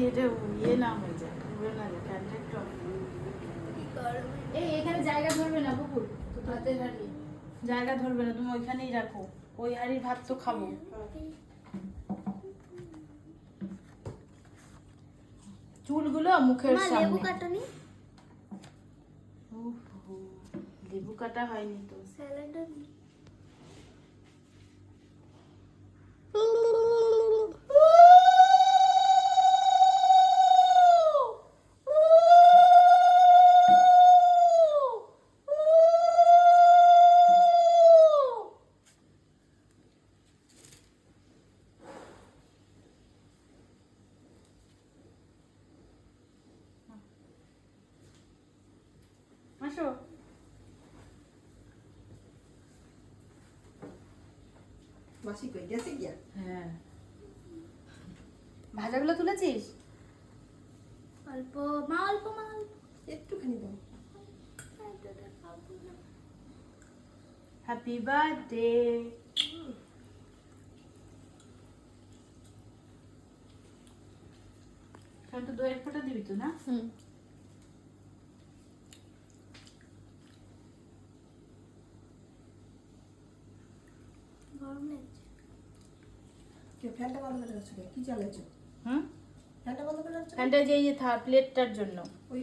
এটা ইয়ে না হয়ে যায়, উড়ে না যায়, ফ্যানটা একটু off করে। এই এখানে জায়গা ধরবে না বুকুর, ভাতের হাঁড়ি জায়গা ধরবে না, তুমি ওইখানেই রাখো, ওই হাঁড়ির ভাত তো খাবো। চুলগুলো মুখের মা লেবু সামনে। কাটনি? উফ, লেবু কাটা হয়নি তো। স্যালাডটা আসো। মাসি কই গেছে গিয়া? হ্যাঁ, ভাজাগুলো তুলেছিস? অল্প মা, অল্প মা, অল্প। একটুখানি দাও। এতটা খাবো না। Happy birthday. এখন তো দইয়ের ফোঁটা দিবি তো না? গরম লাগছে। কে ফ্যানটা বন্ধ করে রাখছো? কি চালাচ্ছো? হুম, ফ্যানটা বন্ধ করে রাখছো? ফ্যানটা যে ইয়ে প্লেটটার জন্য। ওই